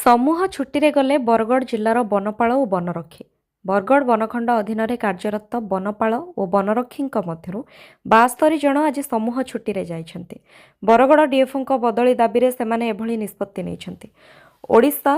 समूह छुट्टी गले बरगढ़ जिलार वनपाल और वनरक्षी बरगढ़ वनखंड अधीन कार्यरत वनपाल और वनरक्षी मध्य 72 जन आज समूह छुट्टी जाइछन्ति। बरगढ़ डीएफओ बदली दाबी से निष्पत्ति नहीं। ओडिशा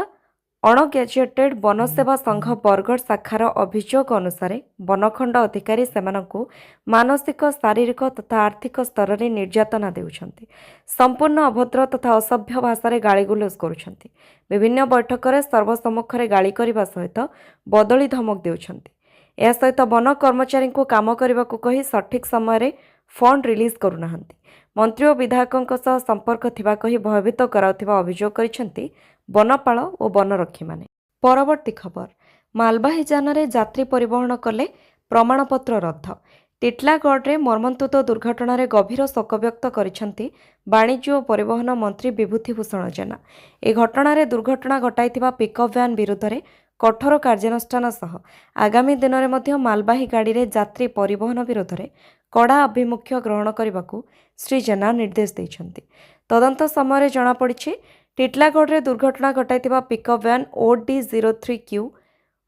अणगेजेटेड वनसेवा संघ बरगढ़ शाखार अभियोग अनुसार वनखंड अधिकारी सेमानंकु मानसिक शारीरिक तथा आर्थिक स्तर में निर्यातना देउछन्ति। संपूर्ण अभद्र तथा असभ्य भाषा गालीगुलज करुछन्ति। विभिन्न बैठक में सर्वसम्मुखें गाली करने सहित बदली धमक देउछन्ति। यह सहित वन कर्मचारी को काम करने को कही सठिक समय फंड रिलीज करुनाहांती। मंत्री और विधायकों सह संपर्क थिबा कही भयभीत कराउथिबा अभियोग करिसेंति वनपाल और वनरक्षी माने। परवर्ती खबर, मालबाही जान यात्री परिवहन कले प्रमाणपत्र रद्द। टिटलागढ़ मर्मन्तुद दुर्घटना गभीर शोक व्यक्त करिसेंति वाणिज्य और परिवहन मंत्री विभूतिभूषण जेना। ए घटना दुर्घटना घटाइथिबा पिकअप वैन विरुद्ध में कठोर कार्यानुष्ठान सह आगामी दिन में मालबाही गाड़ी में यात्री परिवहन विरोध में कड़ा आभिमुख्य ग्रहण करने को श्री जेना निर्देश देइछन्ति। तदंत समय जनापड़ी टिटलागढ़ दुर्घटना घटाइथिबा पिकअप वैन OD03Q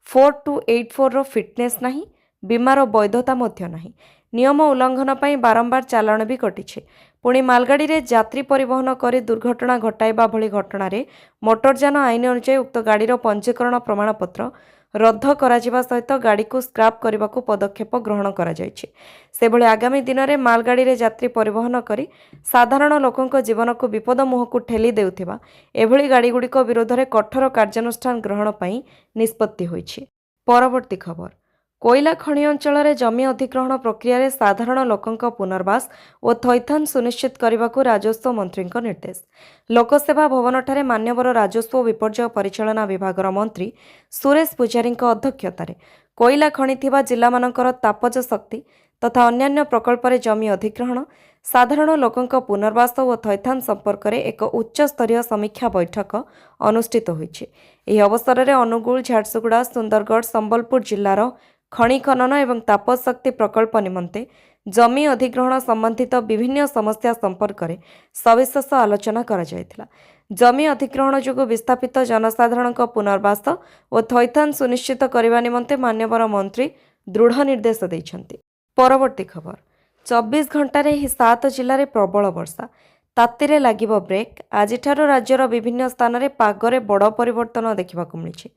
4284 फिटनेस नहीं, बीमार वैधता नहीं, नियम उल्लंघन पर बारंबार चालाण भी कटिछे। पुणी मालगाड़ी रे यात्री परिवहन कर दुर्घटना घटाइबा भली घटना रे मोटरयान आईन अनुसार उक्त गाड़ीर पंजीकरण प्रमाणपत्र रद्द कराजिबा सहित गाड़ी को स्क्रैप करने को पदक्षेप ग्रहण करा जायछि। सेभଳି आगामी दिन में मालगाड़ी रे यात्री परिवहन करी साधारण लोकों जीवन को विपद मुह को ठेली देउथिबा एभଳି गाड़ी गुड़िक विरोध में कठोर कार्यानुष्ठान ग्रहण पई निष्पत्ति होइछि। परवर्ती खबर, कोयला खनि अंचल जमी अधिग्रहण प्रक्रिया साधारण लोकों पुनर्वास और थैथान सुनिश्चित करने को राजस्व मंत्री निर्देश। लोकसेवा भवन ठारे मान्यवर राजस्व विपर्यय परिचालना विभाग मंत्री सुरेश पूजारी अध्यक्षतार कोयला खनि थिबा जिला मानकर तापज शक्ति तथा अन्यान्य प्रकल्प जमी अधिग्रहण साधारण लोकों पुनर्वास और थैथान संपर्क में एक उच्च स्तरीय समीक्षा बैठक अनुष्ठित होइछि। एही अवसर में अनुगुल, झारसुगुड़ा, सुंदरगढ़, संबलपुर जिलार खनि खनन एवं तापज शक्ति प्रकल्प निमंते जमी अधिग्रहण संबंधित विभिन्न समस्या संपर्क में सविशेष आलोचना करा जायतिला। जमी अधिग्रहण जोगु विस्थापित जनसाधारण पुनर्वास और थैथान सुनिश्चित करने निमंते मान्यवर मंत्री दृढ़ निर्देश देइछन्ति। परवर्ती खबर, 24 घंटे ही 7 जिले में प्रबल वर्षा, तातीरे लागिबो ब्रेक। आजिठारो राज्यर विभिन्न स्थान में पागरे बड़ परिवर्तन देखा मिली।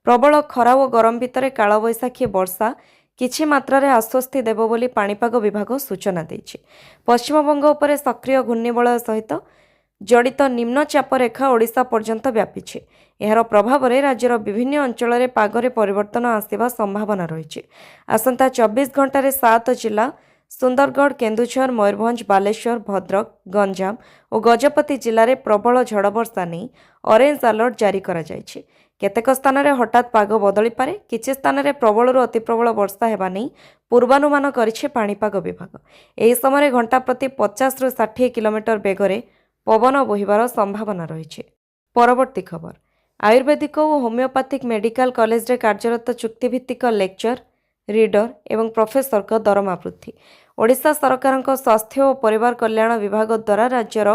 प्रबल खरा और गरम भितर कालबैशाखी वर्षा किछि मात्रा आश्वस्ति देव बोली पाणीपाग विभाग सूचना देइछि। पश्चिमबंग उपरे सक्रिय घूर्णिबलय सहित जड़ित निम्नचाप रेखा ओडिशा पर्यंत व्यापीछि। एहार प्रभाव में राज्यर विभिन्न अंचल में पागरे परिवर्तन आसिबा संभावना रही। आसंता 24 घंटे 7 जिला सुंदरगढ़, केन्दुझर, मयूरभंज, बालेश्वर, भद्रक, गंजाम और गजपति जिले में प्रबल झड़ वर्षा नहीं ऑरेंज अलर्ट जारी करा जायछि। केतेक स्थान में हठात पाग बदली पारे, किछि स्थान में प्रबल अति प्रबल वर्षा हेबा नहीं पूर्वानुमान करिछि पाणीपाग विभाग। एही समय घंटा प्रति 50 ରୁ 60 किलोमीटर बेगरे पवन बोहिबार संभावना रही। परवर्ती खबर, आयुर्वेदिक और होमियोपैथिक मेडिकल कॉलेज रे कार्यरत चुक्तिभित्तिक लेक्चर, रीडर एवं प्रोफेसर का दरमा वृद्धि। ओडिशा सरकार स्वास्थ्य और परिवार कल्याण विभाग द्वारा राज्यर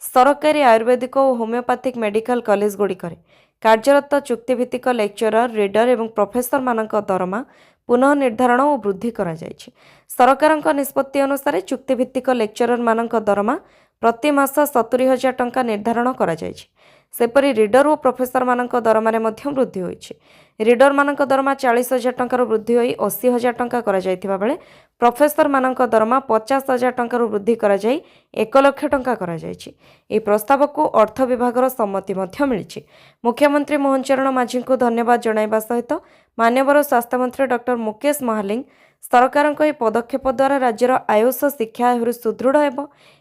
सरकारी आयुर्वेदिक और होमियोपैथिक मेडिकल कॉलेज गुड़िकर कार्यरत चुक्तिभित्तिक लेक्चरर, रीडर एवं प्रोफेसर मानक दरमा पुनः निर्धारण और वृद्धि करा जायछि। सरकार निष्पत्ति अनुसार चुक्तिभित्तिक लेक्चरर मानक दरमा प्रति मास 70,000 टंका निर्धारण करा जायछि। सेपरि रीडर और प्रोफेसर मानक दरमारे मध्य वृद्धि होइछि। रीडर मानक दरमा 40,000 टंकार वृद्धि होई 80,000 टंका करा जायथिबा बेले प्रोफेसर मानक दरमा 50,000 टंकार वृद्धि करा जाई 1 लाख टंका करा जायछि। ए प्रस्ताव को अर्थ विभागर सम्मति मध्य मिलिछि। मुख्यमंत्री मोहन चरण माझी को धन्यवाद जणाइबा सहित मान्यवर स्वास्थ्य मंत्री डॉक्टर मुकेश महालिंग सरकार पदक्षेप द्वारा राज्यर आयुष शिक्षा आहुरी सुदृढ़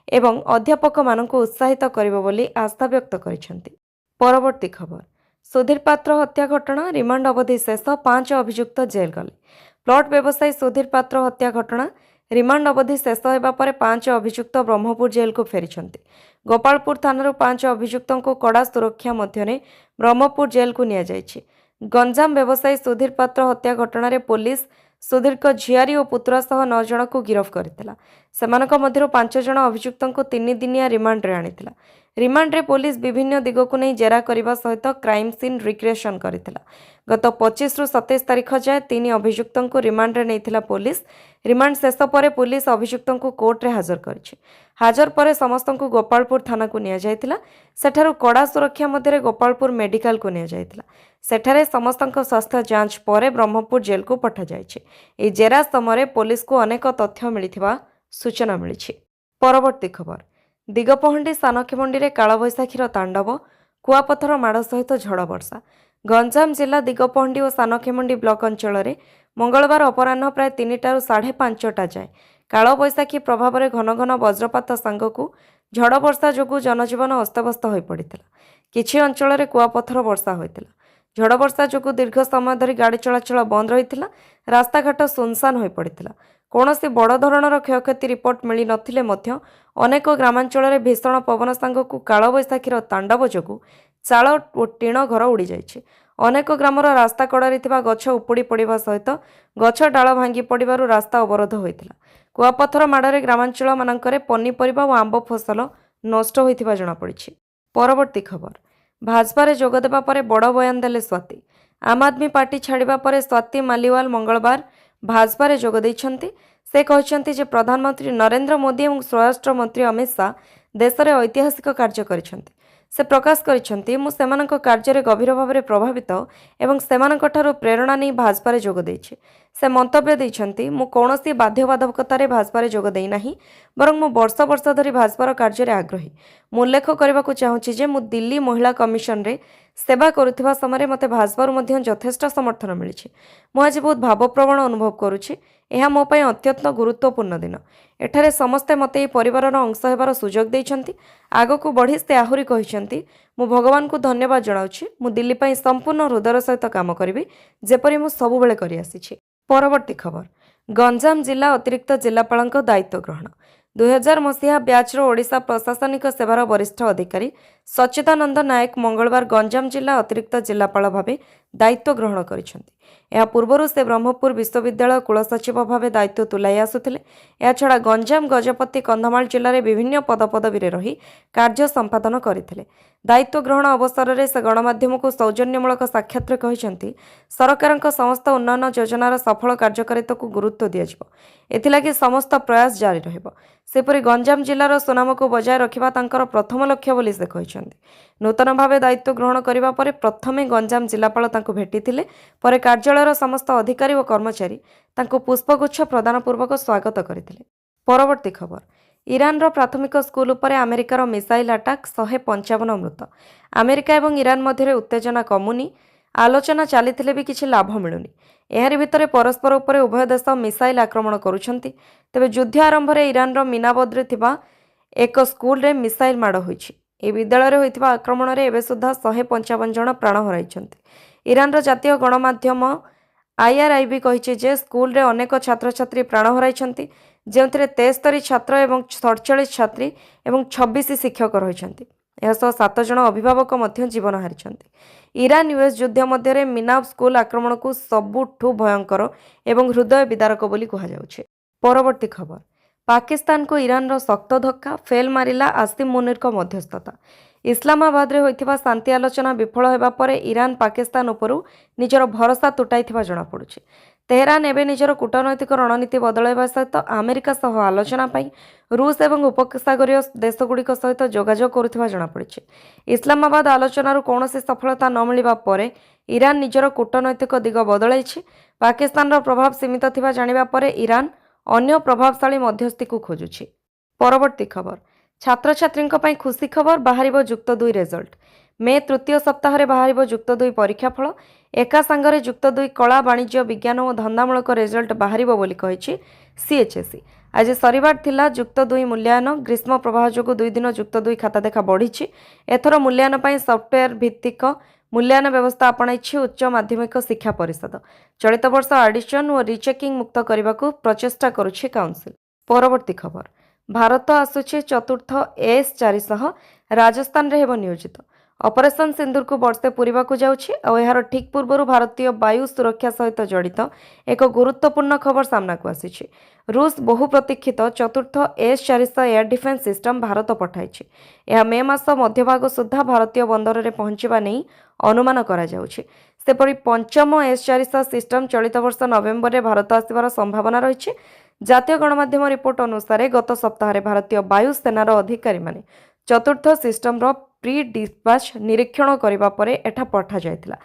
एवं अध्यापक मानक उत्साहित करिबो बोली आस्था व्यक्त करिसेंति। परवर्ती खबर, सुधीर पात्र हत्या घटना रिमांड अवधि शेष, 5 अभियुक्त जेल गले। प्लॉट व्यवसायी सुधीर पात्र हत्या घटना रिमांड अवधि शेष होगा पर 5 अभियुक्त ब्रह्मपुर जेल को फेरिछन्ति। गोपालपुर थाना 5 अभियुक्तों को कड़ा सुरक्षा मध्य ब्रह्मपुर जेल को निया जायछि। गंजाम व्यवसायी सुधीर पात्र हत्या घटना पुलिस सुधीर को झियारी और पुत्रा सह 9 जन को गिरफ्त करथिला। सेमानक मध्यरु 5 जन अभियुक्तों को 3 दिनिया रिमांड रे आनिथिला। रिमांड पुलिस विभिन्न दिग को नहीं जेरा करने सहित क्राइम सीन रिक्रिएशन करथिला। गत 25 रु 27 तारिख जाए 3 अभियुक्त को रिमांड रे नैथिला पुलिस। रिमांड शेष पर पुलिस अभियुक्त को कोर्ट रे हाजर करिछि। हाजर पर समस्त को गोपालपुर थाना को निया जायथिला। सेठारु कड़ा सुरक्षा मध्य गोपालपुर मेडिकल को निया जायथिला। सेठारे समस्त स्वास्थ्य जांच पर ब्रह्मपुर जेल को पठा जायछि। ए जेरा समय पुलिस को अनेक तथ्य मिलिथिबा सूचना मिलिछि। परवर्ती खबर दिगपहंडी सानखेमुंडी रे कालबैशाखीर तांडव कुआपथर माड़ सहित झड़ वर्षा। गंजाम जिला दिगपहंडी और सानखेमुंडी ब्लॉक अंचल में मंगलवार अपराह्न प्राय 3टाରୁ 5:30टा जाए कालबैशाखी प्रभाव में घन घन वज्रपात सांगकू झड़ वर्षा जोगु जनजीवन अस्तव्यस्त हो पड़ता। किछि अंचल में कुआपथर वर्षा होता। झड़ वर्षा जोगु दीर्घ समय धरी गाड़ी चलाचल बंद रही रास्ताघाट सुनसान हो पड़ता। कौनसी बड़ धरणर क्षयक्षति रिपोर्ट मिली नथिले मध्य अनेक ग्रामांचल में भीषण पवन सांगकू कालबैशाखीर तांडव जोगु चाल और टीण घर उड़ी जाइछि। अनेक ग्रामर रास्ता कड़ारे थिबा गछ उपुड़ी पड़िबा सहित गछ डाल भांगी पड़िबारु रास्ता अवरोध होइतिला। कुआपथर माड़े ग्रामांचल मानकरे पनीपरिबा और आंब फसल नष्ट होइथिबा जणा पड़िछि। परवर्ती खबर भाजपा रे जोग देबा परे बड़ बयान देले स्वाति। आम आदमी पार्टी छाड़िबा परे स्वाति मालीवाल मंगलवार भाजपा रे जोग दैछन्ति। से कहछन्ति जे प्रधानमंत्री नरेंद्र मोदी और स्वराष्ट्र मंत्री अमित शाह देश में ऐतिहासिक कार्य करिछन्ति। से प्रकाश करिछन्ति मु सेमानक कार्य रे गभीर भाव में प्रभावित एवं सेमानक ठारू प्रेरणा नहीं भाजपा रे जोग दैछि। से मंतव्य दैछन्ति मु कौनसी बाध्यबाधकतार भाजपा रे जोग देई नाही बरं मु वर्ष वर्ष धरी भाजपार कार्य रे आग्रही। मु उल्लेख करने चाहूँगी जे मु दिल्ली महिला कमिशन रे सेवा करुथिबा समय मते भाजपारू मध्य यथेष्ट समर्थन मिली। मु आज बहुत भावप्रवण अनुभव करुछि। यह मो पई अत्यंत गुरुत्वपूर्ण दिन। एठारे समस्ते मते परिवार अंश हेबार सुजोग दैछन्ति। आगकू बढ़ी से आहुरी कहिछन्ति मु भगवान को धन्यवाद जणाउछि। मु दिल्ली पई संपूर्ण हृदयर सहित काम करिबि जेपरि मु सबुबेले करि आसिछि। परवर्ती खबर गंजाम जिला अतिरिक्त जिलापालक दायित्व ग्रहण 2000 मसीहा ब्याचर ओडिशा प्रशासनिक सेवार वरिष्ठ अधिकारी सच्चिदानंद नायक मंगलवार गंजाम जिला अतिरिक्त जिलापाल भाव दायित्व ग्रहण करिसेंति। या पूर्वरु से ब्रह्मपुर विश्वविद्यालय कुलसचिव भाव दायित्व तुलाई आसुथिले। या छड़ा गंजाम गजपति कंधमाल जिले में विभिन्न पदपदवी रही कार्य संपादन करथिले। दायित्व ग्रहण अवसर में से गणमाध्यम को सौजन्यमूलक साक्षात कहते सरकार समस्त उन्नयन योजनार सफल कार्यकारिता को गुरुत्व दिज्व एथिलागि समस्त प्रयास जारी रहिबो। सेपरि गंजाम जिलार सुनाम को बजाय रखिबा तांकर प्रथम लक्ष्य बोली से कहते। नूतन भाव दायित्व ग्रहण करिबा परे प्रथमे गंजाम जिलापाल तांको भेटिथिले। परे कार्यालयर समस्त अधिकारी और कर्मचारी तांको पुष्पगुच्छ प्रदान पूर्वक स्वागत करथिले। परवर्ती खबर ईरान प्राथमिक स्कूल उपरे अमेरिकार मिसाइल अटैक 155 मृत। अमेरिका और ईरान मध्य उत्तेजना कमुनी। आलोचना चली भी किसी लाभ मिलूनी। एहारि भितर परस्पर उपर उभय देश मिसाइल आक्रमण करुछन्ति। तेबे युद्ध आरंभ में ईरान मीनाबद्रे थिबा एक स्कूल रे मिसाइल माड़ होइछि। ए विद्यालय होइथिबा आक्रमण रे एबे सुद्धा 155 जन प्राण हराइछन्ति। ईरान जातीय गणमाध्यम IRIB कहिछि जे स्कूल रे अनेक छात्र छात्री प्राण हराइछन्ति जेउथिरे 73 छात्र एवं 47 छात्री एवं 26 शिक्षक रहिछन्ति। एसह 7 जन अभिभावक मध्य जीवन हारिछन्ति। ईरान US युद्ध मध्य मीनाब स्कूल आक्रमण को सबुठु भयंकर एवं हृदय विदारक बोली कहुछि। परवर्ती खबर पाकिस्तान को ईरान शक्त धक्का फेल मारिला आसिम मुनीर मध्यस्थता। इस्लामाबाद रे होइथिबा शांति आलोचना विफल होगा पर ईरान पाकिस्तान उपरू निजर भरोसा तुटाइथिबा जणा पड़ुछि। तेहरान एवं निजर कूटनैतिक रणनीति बदलाइबा सहित अमेरिका सह आलोचना पाई रूस एवं उपसागरीय देशगुड़िक सहित जोगाजोग करुथिबा जणा पड़िछि। इस्लामाबाद आलोचनारू कौनसी सफलता न मिलिबा परे ईरान निजर कूटनैतिक दिग बदलाइछि। पाकिस्तान प्रभाव सीमित थिबा जानिबा परे ईरान अन्य प्रभावशाली मध्यस्थी को खोजुछि। परवर्ती खबर छात्र छात्री खुशी खबर बाहरिबो युक्त 2 रिजल्ट। मे तृतीय सप्ताह बाहरिबो युक्त 2 परीक्षा फल। एका सांगरे युक्त 2 कला वाणिज्य विज्ञान और धंदामूलक रिजल्ट बाहरिबो बोली कहिछि CHSE। आज शनिवार थिला युक्त 2 मूल्यांकन। ग्रीष्म प्रवाह जोगु 2 दिन युक्त 2 खाता देखा बढ़ी। एथर मूल्यांकन पई सॉफ्टवेयर भित्तिक मूल्यांकन व्यवस्था अपनाइछि उच्च माध्यमिक शिक्षा परिषद। चलित वर्ष एडिशन और रिचेकिंग मुक्त करने को प्रचेष्टा करुछि काउंसिल। परवर्ती खबर भारत आसुछि चतुर्थ AS 400 राजस्थान रे हेबो नियोजित। ऑपरेशन सिंदूर को वर्षे पूरक जाऊँगी ठीक पूर्व भारतीय वायु सुरक्षा सहित जड़ित एक गुरुत्वपूर्ण खबर सामना को आसी। रूस बहु प्रतीक्षित चतुर्थ S-400 air defence system Bharat पठाई। यह मे मास मध्यभाग सुधा भारतीय बंदर में पहुंचवा नहीं अनुमान सेपरी पंचम S-400 सिस्टम चलित वर्ष नवेम्बर में भारत आसबार संभावना रही। जातीय गणमाध्यम रिपोर्ट अनुसार गत सप्ताह भारतीय वायुसेनार अधिकारी माने चतुर्थ सिस्टम प्री डिस्पाच निरीक्षण करने पर एठा पठा जायतिला।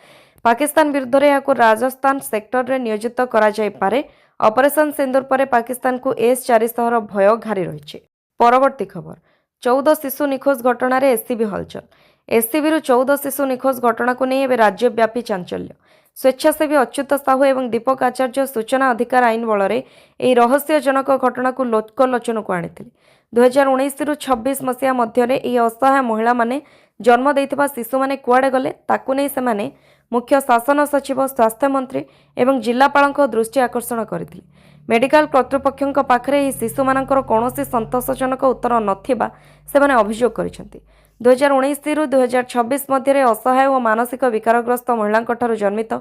पाकिस्तान विरुद्ध में राजस्थान सेक्टर रे नियोजित करा जाय पारे। ऑपरेशन सिंदूर पर पाकिस्तान को S-400 भय घारी रही। परवर्ती खबर 14 शिशु निखोज घटना रे एससीबी हलचल। एससीबी 14 शिशु निखोज घटना को नहीं एवं राज्यव्यापी चांचल्य। स्वेच्छासेवी अच्युत साहू और दीपक आचार्य सूचना अधिकार आईन बल में यह रहस्यजनक घटना को लोकलोचन को आनी। 2019-26 मसीहा मध्य असहाय महिला माने जन्म देइथिबा शिशु माने कुआडे गले ताकू नहीं सेमाने मुख्य शासन सचिव स्वास्थ्य मंत्री एवं जिलापालक दृष्टि आकर्षण करथिले। मेडिकल कर्तृपक्षों पाखरे यह शिशु मानकर कौनसी संतोषजनक उत्तर नथिबा सेमाने अभियोग करिसेंति। 2019-2026 मध्य असहाय और मानसिक विकारग्रस्त महिला जन्मित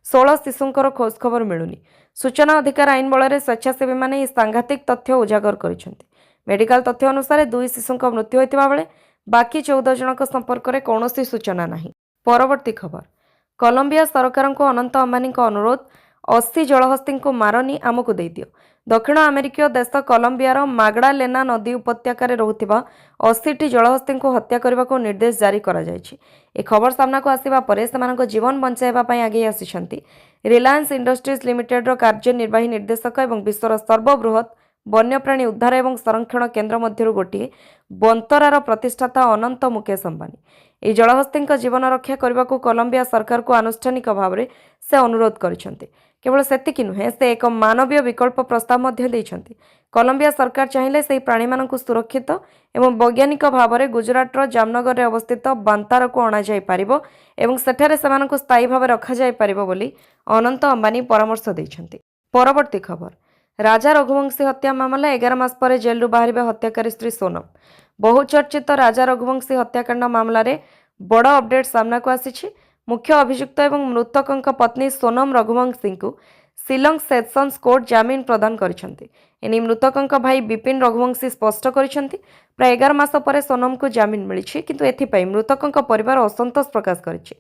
16 शिशुंकर खोज खबर मिलुनी। सूचना अधिकार आईन बल में स्वेच्छासेवी माने सांघातिक तथ्य उजागर करिसेंति। मेडिकल तथ्य अनुसार 2 शिशुंक मृत्यु होता बेले बाकी 14 जनक संपर्क में कौन सूचना नहीं। परवर्ती खबर कोलंबिया सरकार को अनंत अंबानी अनुरोध 80 जलहस्ती को मारनी आमको दे दियो। दक्षिण अमेरिकीय देश कोलंबियार मागडालेना नदी उपत्यकार रोकथिबा 80 जलहस्ती को हत्या करने को निर्देश जारी करा जायछि। ए खबर सामना को आसिबा परे सेमानक जीवन बंचाइबा पई आगे आसिछंती रिलायंस इंडस्ट्रीज लिमिटेड कार्यनिर्वाही निर्देशक एवं विश्वर सर्वबृहत वन्यप्राणी उद्धार एवं संरक्षण केन्द्र मध्य गोटे बंतरार प्रतिष्ठाता अनंत मुकेश अंबानी यह जलहस्ती जीवन रक्षा करने को कोलंबिया सरकार को आनुष्ठानिक भाव में से अनुरोध करिसेंति। केवल सेतिकी नुहे से एक मानवीय विकल्प प्रस्ताव मध्य देइछंति। कोलंबिया सरकार चाहिए से प्राणी मानक सुरक्षित एवं वैज्ञानिक भाव में गुजरातर जामनगर में अवस्थित बांतार को अणा जाय पारिबो एवं सेठारे सेमानकु स्थायी भाव रखा जाय पारिबो बोली अनंत अंबानी परामर्श देइछंति। परवर्ती खबर राजा रघुवंशी हत्या मामला 11 मास पर जेल बाहर हत्याकारी स्त्री सोनम। बहुचर्चित राजा रघुवंशी हत्याकांड मामला रे बड़ अपडेट सामना को आसी। मुख्य अभियुक्त एवं मृतकों पत्नी सोनम रघुवंशी को शिलंग सेसन्स कोर्ट जामिन प्रदान करिसेंति। एनी मृतकों भाई विपिन रघुवंशी स्पष्ट करिसेंति प्राय 11 मास पर सोनम को जामिन मिली किंतु एथिपाई मृतकों परिवार असंतोष प्रकाश करिछि।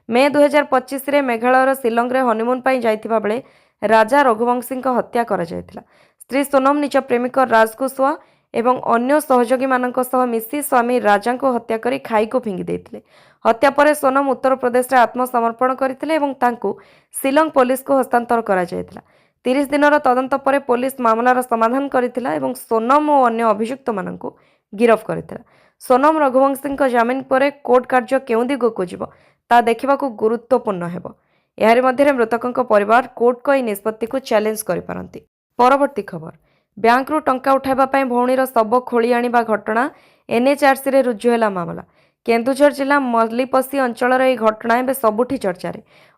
मे 2025 रे मेघालयर शिलंग रे हनीमून पाई जाइथिबा बेले राजा रघुवंशी हत्या करा जायतिला। स्त्री सोनम निज प्रेमिक राजकुशवा एवं अन्य सहयोगी मानक सह मिसी स्वामी राजा को हत्या करी खाई को फिंगी देथिले। हत्या पर सोनम उत्तर प्रदेश रे आत्मसमर्पण करथिले एवं तांकु शिलंग पुलिस को हस्तांतर करा जायतिला। 30 दिनर तदंत पर पुलिस मामलार समाधान करथिला एवं सोनम और अन्य अभियुक्त मानकु गिरफ करथिला। सोनम रघुवंशी जामिन पर कोर्ट कार्य केउं दिगो को जिवो ता देखिबाकू गुरुत्वपूर्ण हेबो। यार मध्य मृतकों परिवार कोर्ट को यह निष्पत्ति को चैलेंज करिपारंती। परवर्ती खबर बैंक रु टंका उठाइबा भौणीर शव खोली आनिबा घटना NHRC रे रुजु हैला मामला। केन्दुझर जिला मल्लीपसी अंचल घटना एवं सबुठी चर्चा।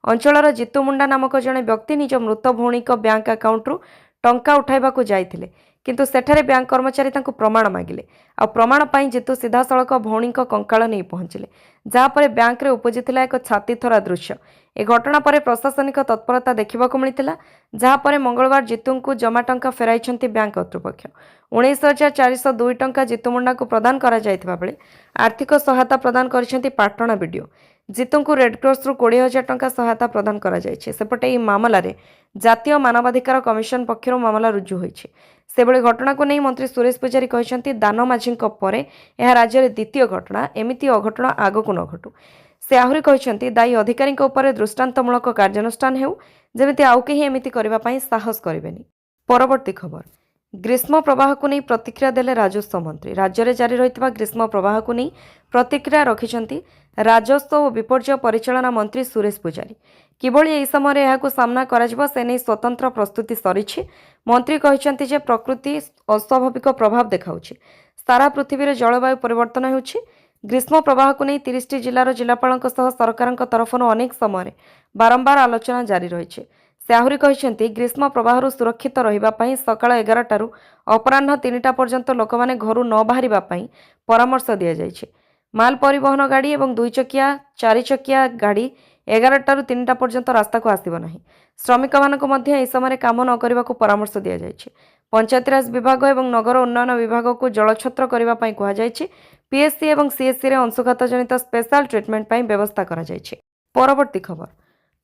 अंचल जितु मुंडा नामक जड़े व्यक्ति निज मृत भौणी बैंक अकाउंट रु टंका उठाइबा जाइथिले किंतु सेठारे बैंक कर्मचारी तांको प्रमाण मागिले आ प्रमाण पाई जितु सीधा सड़क भौणी कंकाल नहीं पहुंचिले जहाँपर बैंक रे उपजिथिला एक छाती थरा दृश्य। ए घटना पर प्रशासनिक तत्परता देखा मिलता जहाँपर मंगलवार जितु को जमा टंका फेराइछंती बैंक कर्तृपक्ष। 19,402 टंका जितु मुंडा को प्रदान करा जायतिबा बेले आर्थिक सहायता प्रदान करिसेंती पाटणा वीडियो। जितु को रेडक्रॉस रु 20,000 टंका सहायता प्रदान करा जायछि। सेपटे यह मामला रे जातीय मानवाधिकार कमिशन पक्षर मामला रुजु होइछि। सेबळे घटना को नहीं मंत्री सुरेश पुजारी कहते दान माझी पर यह राज्य में द्वितीय घटना एमती अघटना आगक न घटू। से आहरी कहते दायी अधिकारी दृष्टांतमूलक कार्यानुष्ठान हेउ जेमिति आउ केही एमिति करिबा पई साहस करिबेनी। परवर्ती खबर ग्रीष्म प्रवाह को नहीं प्रतिक्रिया देले राजस्व मंत्री। राज्य में जारी रही ग्रीष्म प्रवाह को नहीं प्रतिक्रिया रखिंट राजस्व और विपर्यय परिचालना मंत्री सुरेश पुजारी। किभଳି ଏହି ସମୟରେ ଏହାକୁ ସାମ୍ନା କରାଯିବ ସେ ନେଇ ସ୍ୱତନ୍ତ୍ର ପ୍ରସ୍ତୁତି ସରିଛି। ମନ୍ତ୍ରୀ କହିଛନ୍ତି ଯେ ପ୍ରକୃତି ଅସ୍ୱାଭାବିକ ପ୍ରଭାବ ଦେଖାଉଛି। ସାରା ପୃଥିବୀରେ ଜଳବାୟୁ ପରିବର୍ତ୍ତନ ହେଉଛି। ଗ୍ରୀଷ୍ମ ପ୍ରବାହକୁ ନେଇ 30ଟି ଜିଲ୍ଲାର ଜିଲ୍ଲାପାଳଙ୍କ ସହ ସରକାରଙ୍କ ତରଫରୁ ଅନେକ ସମୟରେ ବାରମ୍ବାର ଆଲୋଚନା ଜାରି ରହିଛି। ସେ ଆହୁରି କହିଛନ୍ତି ଗ୍ରୀଷ୍ମ ପ୍ରବାହରୁ ସୁରକ୍ଷିତ ରହିବା ପାଇଁ ସକାଳ 11ଟାରୁ ଅପରାହ୍ନ 3ଟା ପର୍ଯ୍ୟନ୍ତ ଲୋକମାନେ ଘରୁ ନ ବାହାରିବା ପାଇଁ ପରାମର୍ଶ ଦିଆଯାଇଛି। माल परिवहन गाड़ी एवं 2 चकिया 4 चकिया गाड़ी 11 ଟାରୁ 3ଟା पर्यंत रास्ता को आसिब नाही। श्रमिक मानक मध्य एही समय काम न करने को परामर्श दिया जायछि। पंचायतीराज विभाग एवं नगर उन्नयन विभाग को जलछत्र करने ପାଇଁ କୁହାଯାଇଛି। पीएससी एवं सीएससी रे अंशुघात जनित स्पेशल ट्रिटमेंट ପାଇଁ व्यवस्था करा जायछि। परवर्ती खबर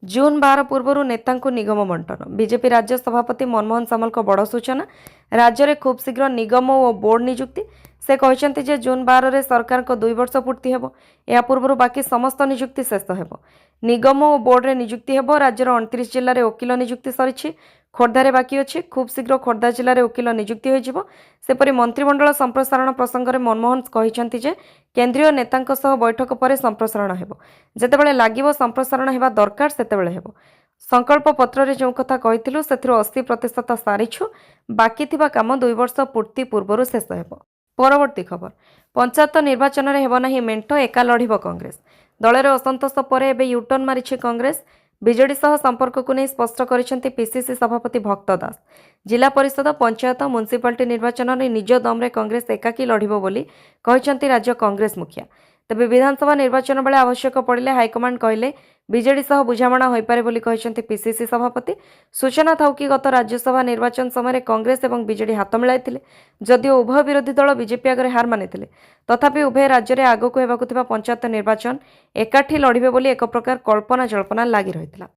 जून 12 पूर्व नेता निगम बंटन बीजेपी राज्य सभापति मनमोहन सामल बड़ सूचना राज्य में खूब शीघ्र निगम और बोर्ड नियुक्ति से कहते जे जून 12 रे सरकार को 2 वर्ष पूर्ति हेबो। या पूर्व बाकी समस्त नियुक्ति शेष हेबो। निगम और बोर्ड रे नियुक्ति हेबो। राज्यर 29 जिले में वकिल नियुक्ति सरी खोर्धारे बाकी अच्छी खूब शीघ्र खोर्धा जिले में वकिल नियुक्ति होपरी मंत्रिमंडल संप्रसारण प्रसंग में मनमोहन कहते जे केंद्रीय नेतांक सह बैठक पर संप्रसारण हेबो। जेतेबेले लागिबो संप्रसारण हेबा दरकार सेतेबेले हेबो। संकल्प पत्र रे जो कथा कहिथिलु सेथिरो 80% सारिछु बाकी थिबा काम 2 वर्ष पूर्ति पूर्व शेष हेबो। परवर्ती खबर पंचायत निर्वाचन में हेब नहीं मेंट एका लड़ब कांग्रेस दलर असंतोष पर एबे यूटर्न मारिछि कांग्रेस विजेडी सह संपर्क को नहीं स्पष्ट करिसेंति पीसीसी सभापति भक्त दास। जिला परिषद पंचायत म्युनिसिपालिटी निर्वाचन में निज दम रे कांग्रेस एकाकी लड़ब बोली कहिसेंति राज्य कांग्रेस मुखिया। तेबे विधानसभा निर्वाचन बेले आवश्यक पड़िले हाईकमांड कहले विजेडी सह बुझामणा होइपारे बोली कहिसेंति पीसीसी सभापति। सूचना थाउ कि गत राज्यसभा निर्वाचन समय कांग्रेस और विजेडी हाथ मिलाइथिले जदिओ उभय विरोधी दल बीजेपी आगे हार मानिथिले तथापि उभय राज्य में आगक हेबाकु थिबा पंचायत निर्वाचन एकाठी लड़िबे बोली एक प्रकार कल्पना जल्पना लागी रहितला।